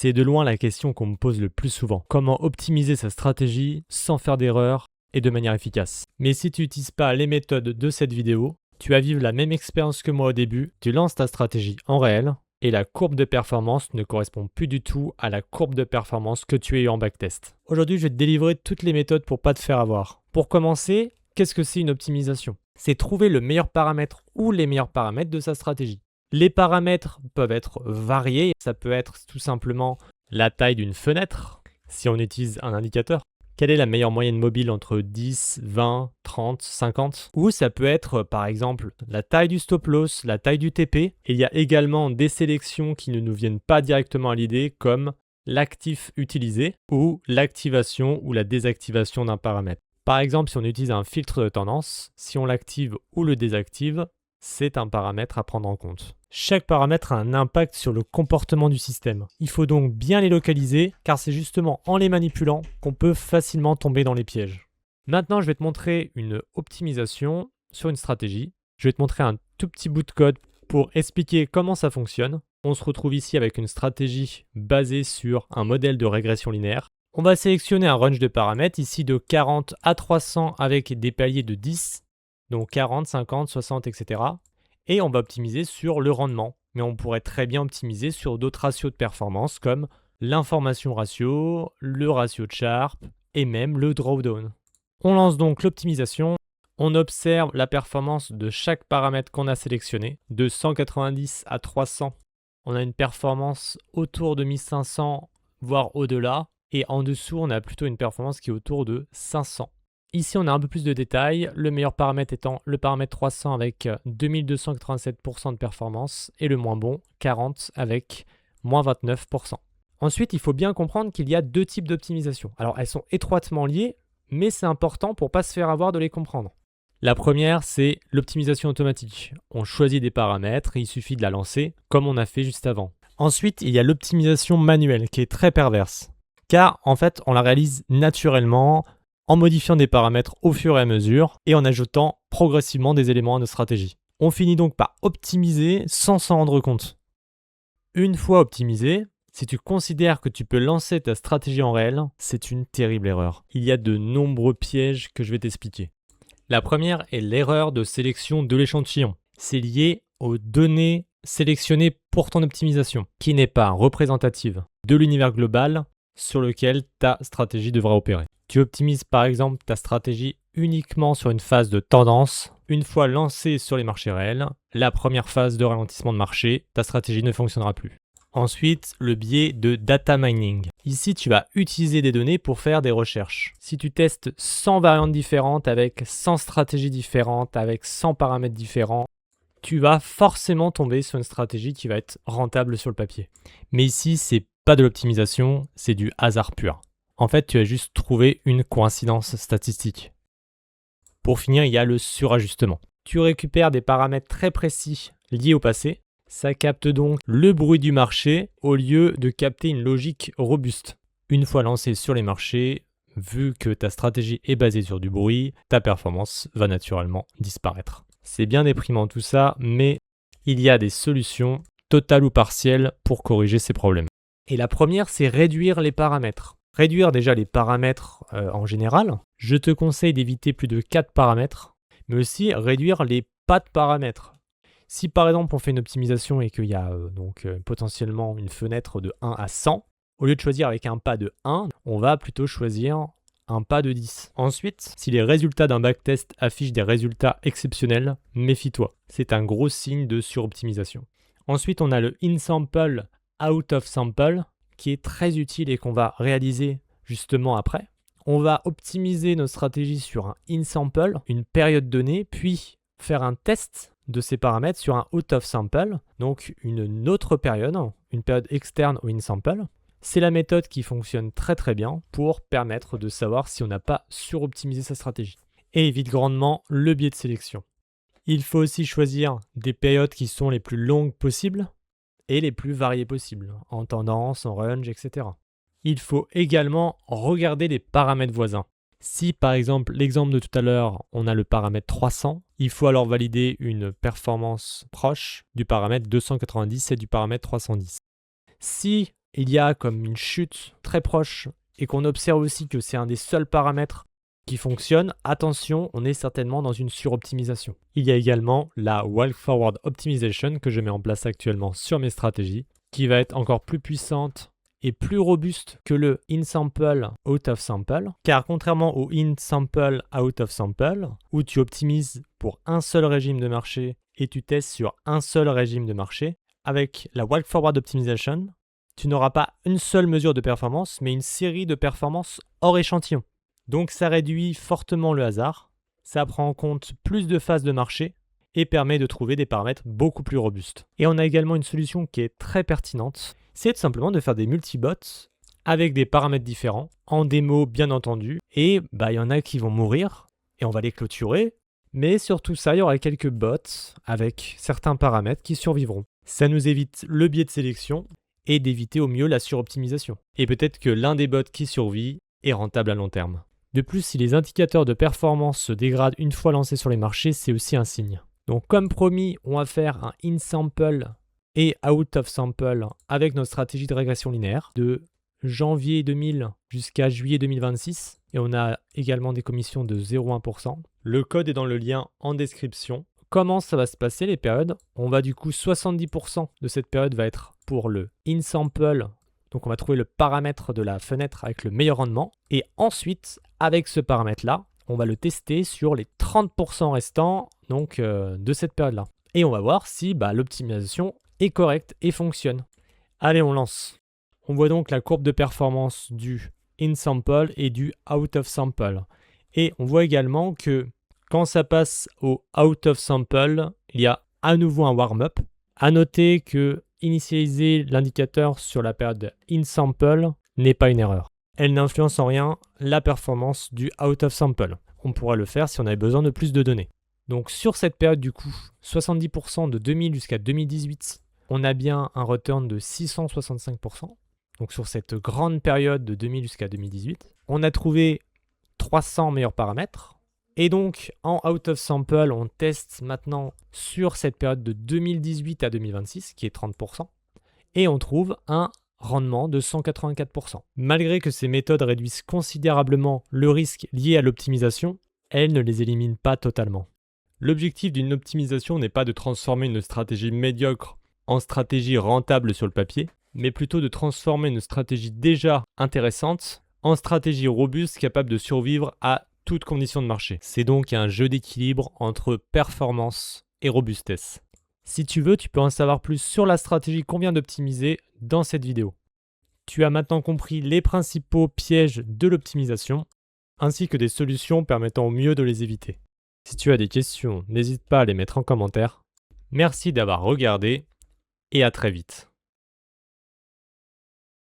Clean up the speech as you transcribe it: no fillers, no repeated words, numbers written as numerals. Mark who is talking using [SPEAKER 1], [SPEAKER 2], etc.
[SPEAKER 1] C'est de loin la question qu'on me pose le plus souvent. Comment optimiser sa stratégie sans faire d'erreur et de manière efficace? Mais si tu n'utilises pas les méthodes de cette vidéo, tu vas vivre la même expérience que moi au début. Tu lances ta stratégie en réel et la courbe de performance ne correspond plus du tout à la courbe de performance que tu as eu en backtest. Aujourd'hui, je vais te délivrer toutes les méthodes pour pas te faire avoir. Pour commencer, qu'est-ce que c'est une optimisation? C'est trouver le meilleur paramètre ou les meilleurs paramètres de sa stratégie. Les paramètres peuvent être variés. Ça peut être tout simplement la taille d'une fenêtre, si on utilise un indicateur. Quelle est la meilleure moyenne mobile entre 10, 20, 30, 50? Ou ça peut être par exemple la taille du stop loss, la taille du TP. Et il y a également des sélections qui ne nous viennent pas directement à l'idée comme l'actif utilisé ou l'activation ou la désactivation d'un paramètre. Par exemple, si on utilise un filtre de tendance, si on l'active ou le désactive, c'est un paramètre à prendre en compte. Chaque paramètre a un impact sur le comportement du système. Il faut donc bien les localiser car c'est justement en les manipulant qu'on peut facilement tomber dans les pièges. Maintenant, je vais te montrer une optimisation sur une stratégie. Je vais te montrer un tout petit bout de code pour expliquer comment ça fonctionne. On se retrouve ici avec une stratégie basée sur un modèle de régression linéaire. On va sélectionner un range de paramètres ici de 40 à 300 avec des paliers de 10. Donc 40, 50, 60, etc. Et on va optimiser sur le rendement. Mais on pourrait très bien optimiser sur d'autres ratios de performance comme l'information ratio, le ratio de Sharpe et même le drawdown. On lance donc l'optimisation. On observe la performance de chaque paramètre qu'on a sélectionné. De 190 à 300, on a une performance autour de 1500, voire au-delà. Et en dessous, on a plutôt une performance qui est autour de 500. Ici, on a un peu plus de détails, le meilleur paramètre étant le paramètre 300 avec 2287% de performance et le moins bon, 40 avec moins 29%. Ensuite, il faut bien comprendre qu'il y a deux types d'optimisation. Alors, elles sont étroitement liées, mais c'est important pour ne pas se faire avoir de les comprendre. La première, c'est l'optimisation automatique. On choisit des paramètres et il suffit de la lancer, comme on a fait juste avant. Ensuite, il y a l'optimisation manuelle qui est très perverse, car en fait, on la réalise naturellement, en modifiant des paramètres au fur et à mesure et en ajoutant progressivement des éléments à nos stratégies. On finit donc par optimiser sans s'en rendre compte. Une fois optimisé, si tu considères que tu peux lancer ta stratégie en réel, c'est une terrible erreur. Il y a de nombreux pièges que je vais t'expliquer. La première est l'erreur de sélection de l'échantillon. C'est lié aux données sélectionnées pour ton optimisation, qui n'est pas représentative de l'univers global sur lequel ta stratégie devra opérer. Tu optimises par exemple ta stratégie uniquement sur une phase de tendance. Une fois lancée sur les marchés réels, la première phase de ralentissement de marché, ta stratégie ne fonctionnera plus. Ensuite, le biais de data mining. Ici, tu vas utiliser des données pour faire des recherches. Si tu testes 100 variantes différentes avec 100 stratégies différentes, avec 100 paramètres différents, tu vas forcément tomber sur une stratégie qui va être rentable sur le papier. Mais ici, c'est pas de l'optimisation, c'est du hasard pur. En fait, tu as juste trouvé une coïncidence statistique. Pour finir, il y a le surajustement. Tu récupères des paramètres très précis liés au passé. Ça capte donc le bruit du marché au lieu de capter une logique robuste. Une fois lancé sur les marchés, vu que ta stratégie est basée sur du bruit, ta performance va naturellement disparaître. C'est bien déprimant tout ça, mais il y a des solutions, totales ou partielles, pour corriger ces problèmes. Et la première, c'est réduire les paramètres. Réduire déjà les paramètres en général. Je te conseille d'éviter plus de 4 paramètres, mais aussi réduire les pas de paramètres. Si par exemple on fait une optimisation et qu'il y a potentiellement une fenêtre de 1 à 100, au lieu de choisir avec un pas de 1, on va plutôt choisir un pas de 10. Ensuite, si les résultats d'un backtest affichent des résultats exceptionnels, méfie-toi. C'est un gros signe de suroptimisation. Ensuite, on a le in-sample, out-of-sample, qui est très utile et qu'on va réaliser justement après. On va optimiser nos stratégies sur un in-sample, une période donnée, puis faire un test de ces paramètres sur un out-of-sample, donc une autre période, une période externe au in-sample. C'est la méthode qui fonctionne très très bien pour permettre de savoir si on n'a pas suroptimisé sa stratégie. Et évite grandement le biais de sélection. Il faut aussi choisir des périodes qui sont les plus longues possibles et les plus variées possibles, en tendance, en range, etc. Il faut également regarder les paramètres voisins. Si par exemple, l'exemple de tout à l'heure, on a le paramètre 300, il faut alors valider une performance proche du paramètre 290 et du paramètre 310. Si il y a comme une chute très proche et qu'on observe aussi que c'est un des seuls paramètres qui fonctionne, attention, on est certainement dans une suroptimisation. Il y a également la Walk Forward Optimization que je mets en place actuellement sur mes stratégies, qui va être encore plus puissante et plus robuste que le in-sample, out-of-sample, car contrairement au in-sample, out-of-sample, où tu optimises pour un seul régime de marché et tu testes sur un seul régime de marché, avec la Walk Forward Optimization, tu n'auras pas une seule mesure de performance, mais une série de performances hors échantillon. Donc ça réduit fortement le hasard, ça prend en compte plus de phases de marché et permet de trouver des paramètres beaucoup plus robustes. Et on a également une solution qui est très pertinente, c'est tout simplement de faire des multibots avec des paramètres différents, en démo bien entendu, et il y en a qui vont mourir et on va les clôturer, mais surtout ça, il y aura quelques bots avec certains paramètres qui survivront. Ça nous évite le biais de sélection et d'éviter au mieux la suroptimisation. Et peut-être que l'un des bots qui survit est rentable à long terme. De plus, si les indicateurs de performance se dégradent une fois lancés sur les marchés, c'est aussi un signe. Donc comme promis, on va faire un in-sample et out-of-sample avec notre stratégie de régression linéaire de janvier 2000 jusqu'à juillet 2026. Et on a également des commissions de 0,1%. Le code est dans le lien en description. Comment ça va se passer les périodes? On va du coup 70% de cette période va être pour le in-sample. Donc on va trouver le paramètre de la fenêtre avec le meilleur rendement. Et ensuite, avec ce paramètre-là, on va le tester sur les 30% restants de cette période-là. Et on va voir si l'optimisation est correcte et fonctionne. Allez, on lance. On voit donc la courbe de performance du in-sample et du out-of-sample. Et on voit également que quand ça passe au out-of-sample, il y a à nouveau un warm-up. À noter que initialiser l'indicateur sur la période in-sample n'est pas une erreur. Elle n'influence en rien la performance du out-of-sample. On pourra le faire si on avait besoin de plus de données. Donc sur cette période du coup, 70% de 2000 jusqu'à 2018, on a bien un return de 665%. Donc sur cette grande période de 2000 jusqu'à 2018, on a trouvé 300 meilleurs paramètres. Et donc en out-of-sample, on teste maintenant sur cette période de 2018 à 2026, qui est 30%. Et on trouve un rendement de 184%. Malgré que ces méthodes réduisent considérablement le risque lié à l'optimisation, elles ne les éliminent pas totalement. L'objectif d'une optimisation n'est pas de transformer une stratégie médiocre en stratégie rentable sur le papier, mais plutôt de transformer une stratégie déjà intéressante en stratégie robuste capable de survivre à toutes conditions de marché. C'est donc un jeu d'équilibre entre performance et robustesse. Si tu veux, tu peux en savoir plus sur la stratégie qu'on vient d'optimiser dans cette vidéo. Tu as maintenant compris les principaux pièges de l'optimisation, ainsi que des solutions permettant au mieux de les éviter. Si tu as des questions, n'hésite pas à les mettre en commentaire. Merci d'avoir regardé et à très vite.